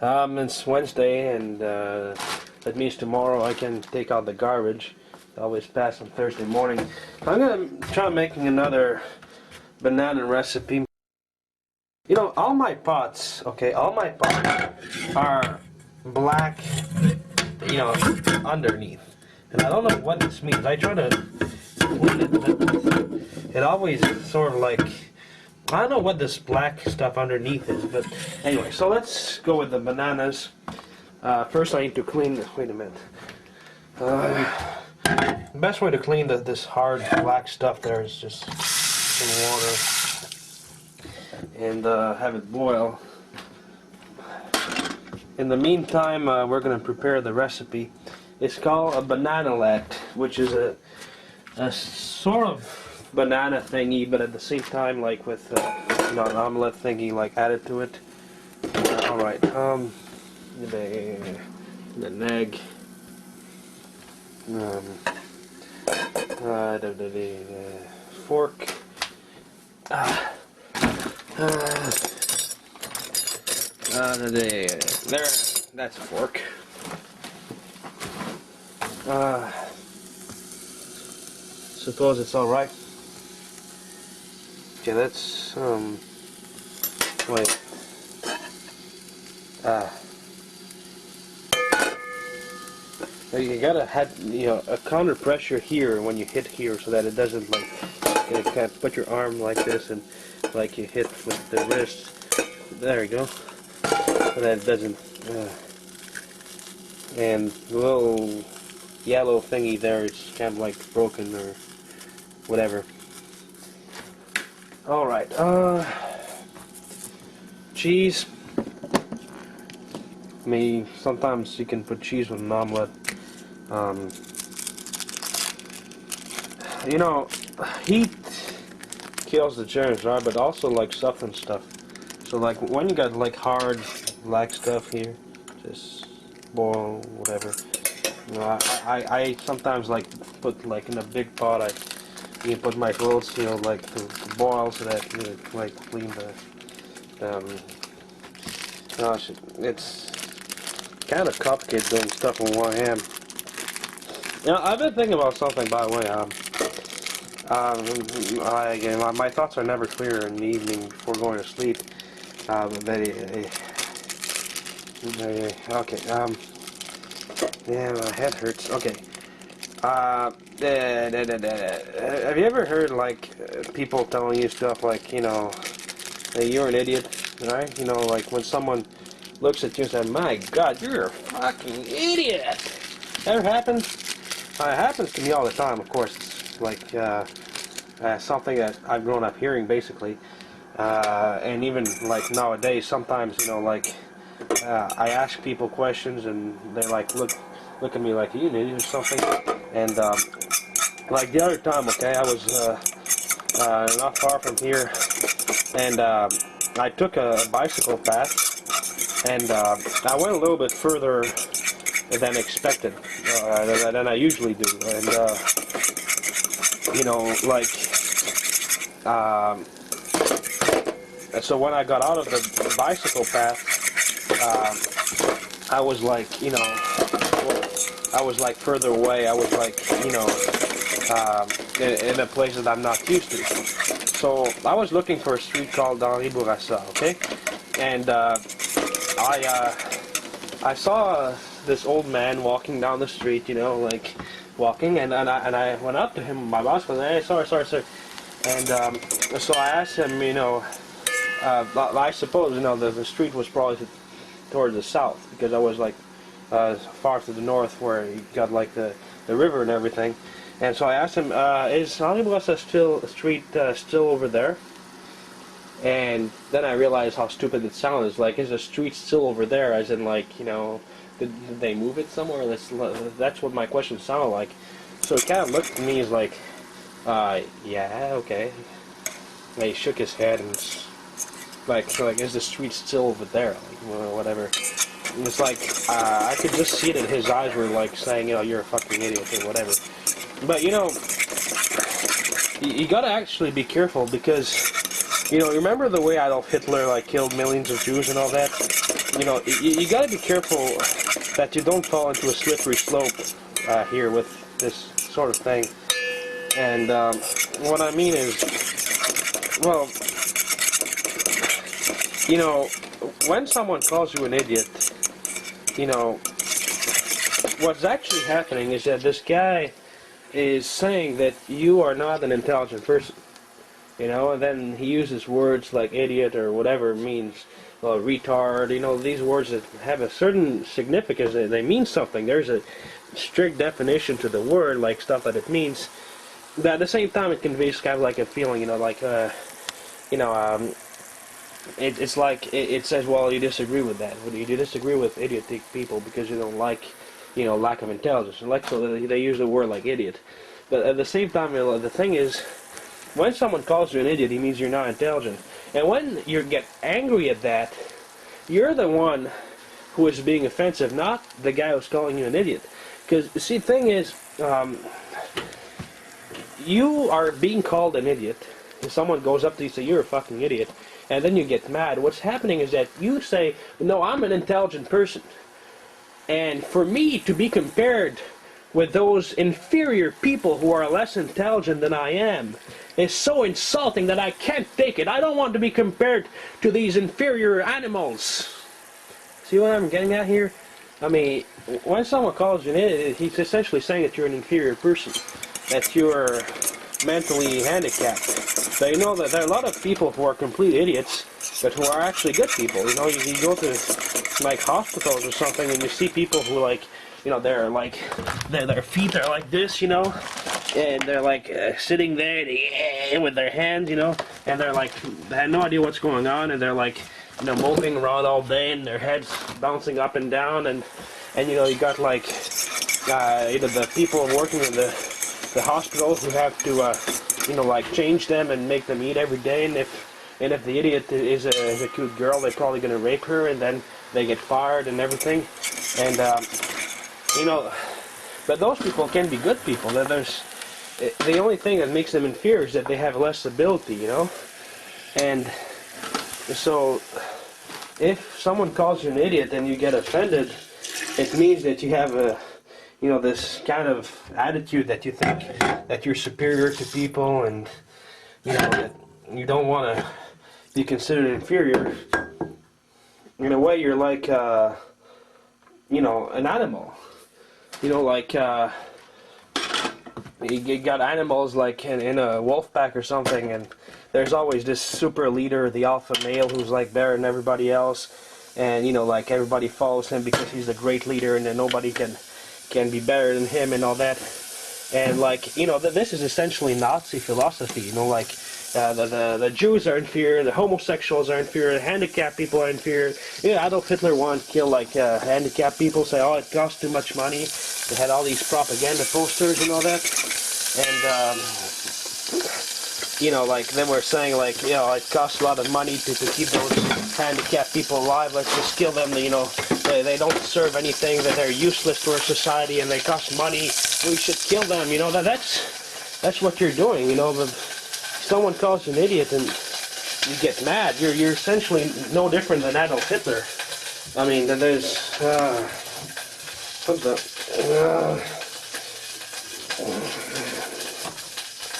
It's Wednesday, and that means tomorrow I can take out the garbage. I always pass on Thursday morning. I'm gonna try making another banana recipe. You know, all my pots, okay, all my pots are black, you know, underneath. And I don't know what this means. I try to clean it, but it always sort of like, I don't know what this black stuff underneath is, but anyway, so let's go with the bananas. First I need to clean this. Wait a minute. The best way to clean this hard black stuff there is just some water and have it boil. In the meantime, we're going to prepare the recipe. It's called a Bananalet, which is a sort of banana thingy, but at the same time, like with you know, an omelet thingy, like added to it. All right, the egg, the fork, there, that's a fork. Suppose it's all right. Okay, let's wait. You gotta have, you know, a counter pressure here when you hit here, so that it doesn't, like, you kind of put your arm like this and like you hit with the wrist. There you go. So that it doesn't. And the little yellow thingy there is kind of like broken or whatever. Alright, cheese. I mean, sometimes you can put cheese with an omelet. You know, heat kills the germs, right? But also like softens stuff. So like when you got like hard black stuff here, just boil whatever. You know, I sometimes like put like in a big pot. You put my clothes, you know, like to boil so that you know, like clean the. Gosh, it's kind of complicated doing stuff in one hand. You know, I've been thinking about something, by the way. My thoughts are never clear in the evening before going to sleep. Okay. Yeah, my head hurts. Okay. Have you ever heard like people telling you stuff like, you know, hey, you're an idiot, right? You know, like when someone looks at you and says, "My God, you're a fucking idiot." Ever happened? It happens to me all the time. Of course, it's like something that I've grown up hearing, basically, and even like nowadays, sometimes, you know, like I ask people questions and they're like, look at me like, you an idiot or something. And like the other time, okay, I was not far from here, and I took a bicycle path, and I went a little bit further than expected, than I usually do, and you know, like, so when I got out of the bicycle path, I was like, you know, I was like further away. I was like, you know, in a place that I'm not used to. So I was looking for a street called Henri Bourassa, okay? And I saw this old man walking down the street, you know, like walking, and I went up to him. My boss was, "Hey, sorry, sir." And so I asked him, you know, I suppose, you know, the street was probably towards the south, because I was like far to the north where you got like the river and everything. And so I asked him, is Henri Bourassa street still over there? And then I realized how stupid it sounded. Like, is the street still over there? As in, like, you know, did they move it somewhere? That's what my question sounded like. So he kind of looked at me as like, yeah, okay. And he shook his head and like, is the street still over there? Like, whatever. And it's like, I could just see that his eyes were like saying, you know, you're a fucking idiot or whatever. But, you know, you gotta actually be careful, because You know, remember the way Adolf Hitler like killed millions of Jews and all that? You know, you got to be careful that you don't fall into a slippery slope here with this sort of thing. And what I mean is, well, you know, when someone calls you an idiot, you know, what's actually happening is that this guy is saying that you are not an intelligent person. You know, and then he uses words like idiot or whatever it means, well, retard, you know, these words that have a certain significance, they mean something. There's a strict definition to the word, like stuff that it means. But at the same time, it conveys kind of like a feeling, you know, like, you know, it's like, it says, well, you disagree with that. You disagree with idiotic people because you don't like, you know, lack of intelligence. And like, so they use the word like idiot. But at the same time, you know, the thing is, when someone calls you an idiot, he means you're not intelligent. And when you get angry at that, you're the one who is being offensive, not the guy who's calling you an idiot. Because, see, the thing is, you are being called an idiot. If someone goes up to you and says, you're a fucking idiot, and then you get mad, what's happening is that you say, no, I'm an intelligent person. And for me to be compared with those inferior people who are less intelligent than I am is so insulting that I can't take it. I don't want to be compared to these inferior animals. See what I'm getting at here? I mean, when someone calls you an idiot, he's essentially saying that you're an inferior person, that you're mentally handicapped. So you know that there are a lot of people who are complete idiots, but who are actually good people. You know, you go to like hospitals or something, and you see people who like, you know, they're like, their feet are like this, you know, and they're like sitting there with their hands, you know, and they're like, they have no idea what's going on, and they're like, you know, moping around all day, and their heads bouncing up and down, and you know, you got like, you know, the people working in the hospital who have to, you know, like change them and make them eat every day, and if the idiot is a cute girl, they're probably going to rape her, and then they get fired and everything, and you know, but those people can be good people. There's the only thing that makes them inferior is that they have less ability, you know, and so if someone calls you an idiot and you get offended, it means that you have a, you know, this kind of attitude that you think that you're superior to people, and you know that you don't want to be considered inferior. In a way, you're like, you know, an animal. You know, like, you got animals like in a wolf pack or something, and there's always this super leader, the alpha male, who's like better than everybody else, and you know, like everybody follows him because he's a great leader, and then nobody can be better than him and all that. And like, you know, this is essentially Nazi philosophy. You know, like the Jews are inferior, the homosexuals are inferior, the handicapped people are inferior. Yeah, Adolf Hitler wanted to kill like handicapped people, say, oh, it costs too much money. They had all these propaganda posters and all that, and you know, like then we're saying like, you know, it costs a lot of money to keep those handicapped people alive. Let's just kill them. You know, they don't serve anything, that they're useless to our society, and they cost money. We should kill them. You know, that's what you're doing. You know, but if someone calls you an idiot and you get mad, you're essentially no different than Adolf Hitler. I mean, there's what the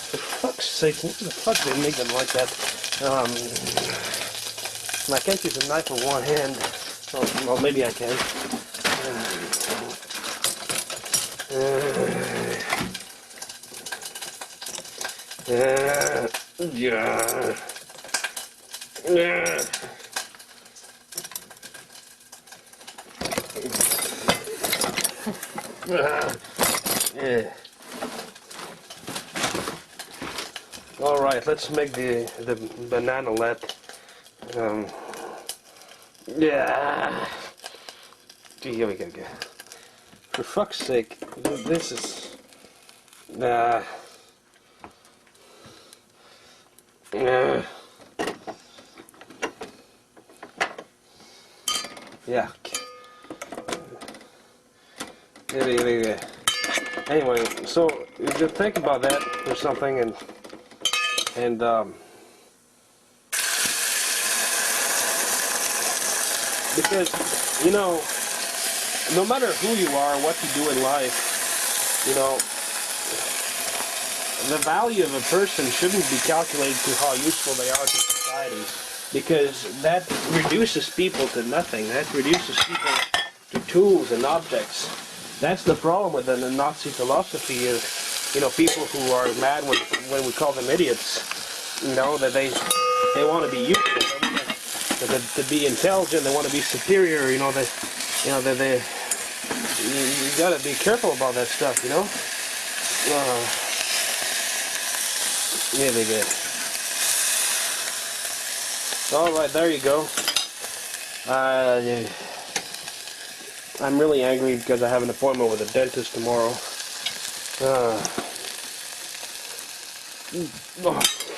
for fuck's sake, what the fuck did they make them like that? I can't use a knife with one hand. Oh, well, maybe I can. All right, let's make the Bananalet. Yeah. Here we go. For fuck's sake, this is. Yeah. Anyway, so just think about that or something, and Because, you know, no matter who you are, what you do in life, you know, the value of a person shouldn't be calculated to how useful they are to society, because that reduces people to nothing. That reduces people to tools and objects. That's the problem with the Nazi philosophy is, you know, people who are mad when we call them idiots, you know, that they want to be useful, to be intelligent, they want to be superior, you know, they you gotta be careful about that stuff, you know? Really good. Alright, there you go. I'm really angry because I have an appointment with a dentist tomorrow. Oh,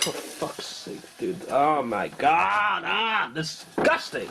for fuck's sake, dude. Oh my god, disgusting!